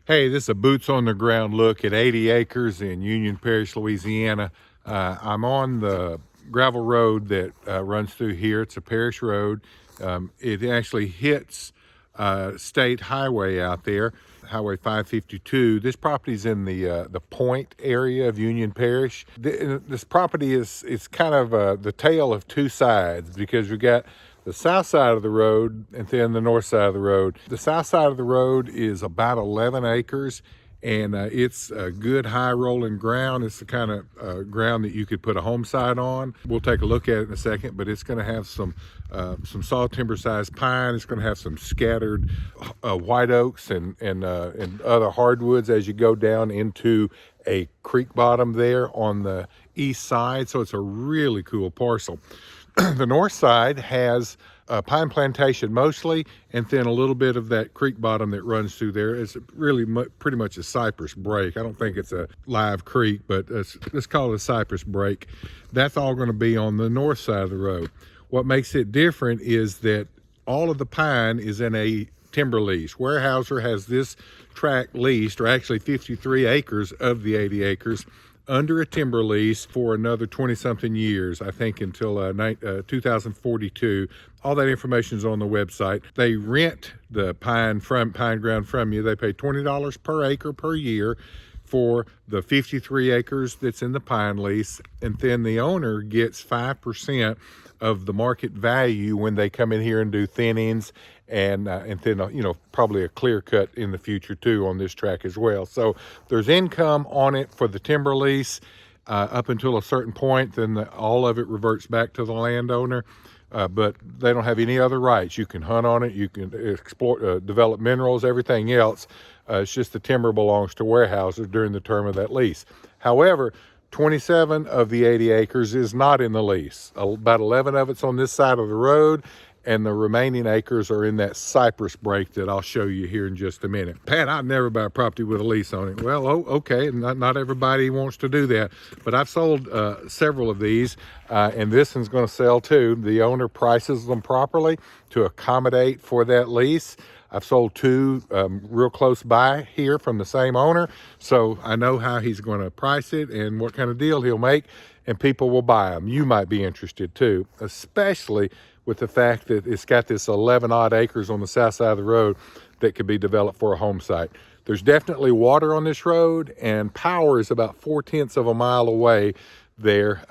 Hey, this is a boots on the ground look at 80 acres in Union Parish, Louisiana. I'm on the gravel road that runs through here. It's a parish road. It actually hits state highway out there, Highway 552. This property is in the Point area of Union Parish. This property is kind of the tale of two sides, because we got the south side of the road and then the north side of the road. The south side of the road is about 11 acres, and it's a good high rolling ground. It's the kind of ground that you could put a home site on. We'll take a look at it in a second, but it's going to have some saw timber sized pine. It's going to have some scattered white oaks and other hardwoods as you go down into a creek bottom there on the east side. So it's a really cool parcel. The north side has a pine plantation mostly, and then a little bit of that creek bottom that runs through there. It's really pretty much a cypress break. I don't think it's a live creek, but let's call it a cypress break. That's all going to be on the north side of the road. What makes it different is that all of the pine is in a timber lease. Weyerhaeuser has this tract leased, or actually 53 acres of the 80 acres, under a timber lease for another 20-something years, I think until 2042. All that information is on the website. They rent the pine ground from you. They pay $20 per acre per year for the 53 acres that's in the pine lease, and then the owner gets 5% of the market value when they come in here and do thinnings and then probably a clear cut in the future too on this track as well. So there's income on it for the timber lease up until a certain point. Then all of it reverts back to the landowner, but they don't have any other rights. You can hunt on it, you can explore, develop minerals, everything else. It's just the timber belongs to Weyerhaeuser during the term of that lease. However, 27 of the 80 acres is not in the lease. About 11 of it's on this side of the road, and the remaining acres are in that cypress break that I'll show you here in just a minute. Pat, I'd never buy a property with a lease on it. Well, okay, not everybody wants to do that, but I've sold several of these, and this one's going to sell too. The owner prices them properly to accommodate for that lease. I've sold two real close by here from the same owner, so I know how he's going to price it and what kind of deal he'll make, and people will buy them. You might be interested too, especially with the fact that it's got this 11 odd acres on the south side of the road that could be developed for a home site. There's definitely water on this road, and power is about 4/10 of a mile away there,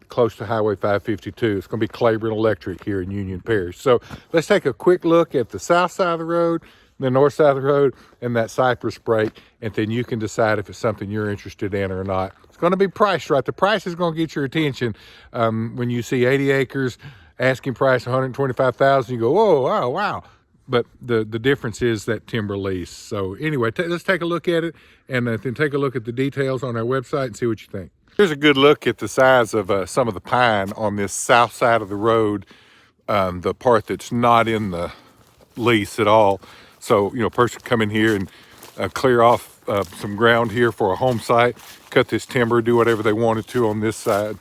close to Highway 552. It's going to be Claiborne Electric here in Union Parish. So let's take a quick look at the south side of the road, the north side of the road, and that cypress break, and then you can decide if it's something you're interested in or not. It's going to be priced right. The price is going to get your attention when you see 80 acres, asking price $125,000. You go, oh, wow. But the difference is that timber lease. So anyway, let's take a look at it, and then take a look at the details on our website and see what you think. Here's a good look at the size of some of the pine on this south side of the road, the part that's not in the lease at all. So, a person come in here and clear off some ground here for a home site, cut this timber, do whatever they wanted to on this side.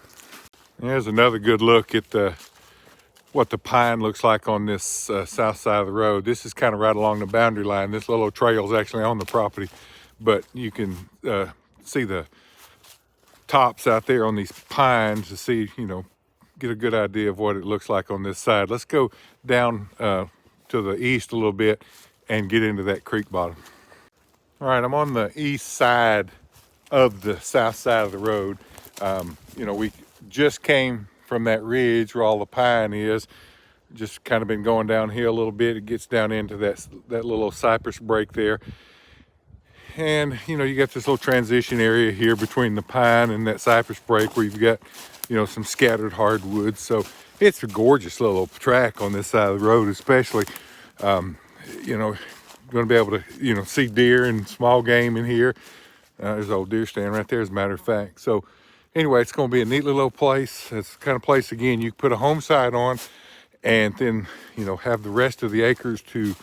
There's another good look at what the pine looks like on this south side of the road. This is kind of right along the boundary line. This little trail is actually on the property, but you can see the tops out there on these pines to see, get a good idea of what it looks like on this side. Let's go down to the east a little bit and get into that creek bottom. All right, I'm on the east side of the south side of the road. We just came from that ridge where all the pine is, just kind of been going downhill a little bit. It gets down into that little cypress break there. And, you got this little transition area here between the pine and that cypress break where you've got, some scattered hardwoods. So it's a gorgeous little track on this side of the road, especially, going to be able to, see deer and small game in here. There's an old deer stand right there, as a matter of fact. So anyway, it's going to be a neat little place. It's the kind of place, again, you can put a home site on and then, have the rest of the acres to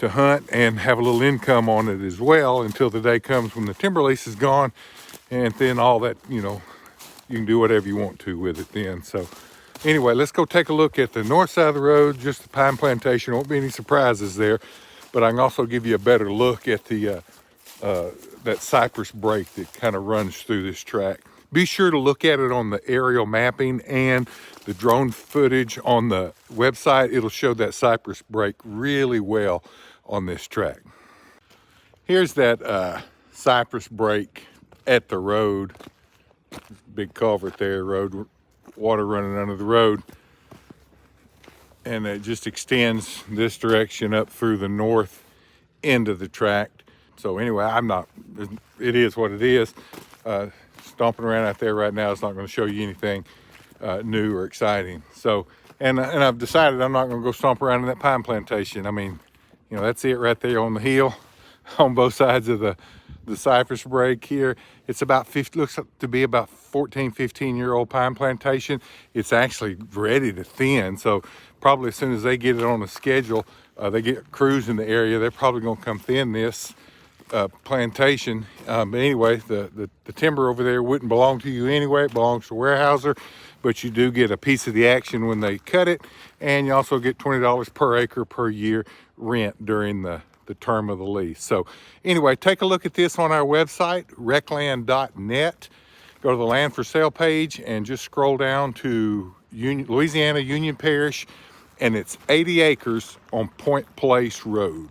hunt and have a little income on it as well until the day comes when the timber lease is gone. And then all that, you can do whatever you want to with it then. So anyway, let's go take a look at the north side of the road, just the pine plantation. Won't be any surprises there, but I can also give you a better look at the that cypress break that kind of runs through this tract. Be sure to look at it on the aerial mapping and the drone footage on the website. It'll show that cypress break really well on this tract. Here's that cypress break at the road. Big culvert there, road, water running under the road. And it just extends this direction up through the north end of the tract. So anyway, it is what it is. Stomping around out there right now is not going to show you anything new or exciting. So, and I've decided I'm not going to go stomp around in that pine plantation. I mean, you know, that's it right there on the hill on both sides of the cypress break here. It's about 50, looks to be about 14, 15-year-old pine plantation. It's actually ready to thin. So probably as soon as they get it on the schedule, they get crews in the area, they're probably going to come thin this plantation. But anyway, the timber over there wouldn't belong to you anyway. It belongs to Weyerhaeuser, but you do get a piece of the action when they cut it, and you also get $20 per acre per year rent during the term of the lease. So anyway, take a look at this on our website, recland.net. Go to the land for sale page and just scroll down to Louisiana Union Parish, and it's 80 acres on Point Place Road.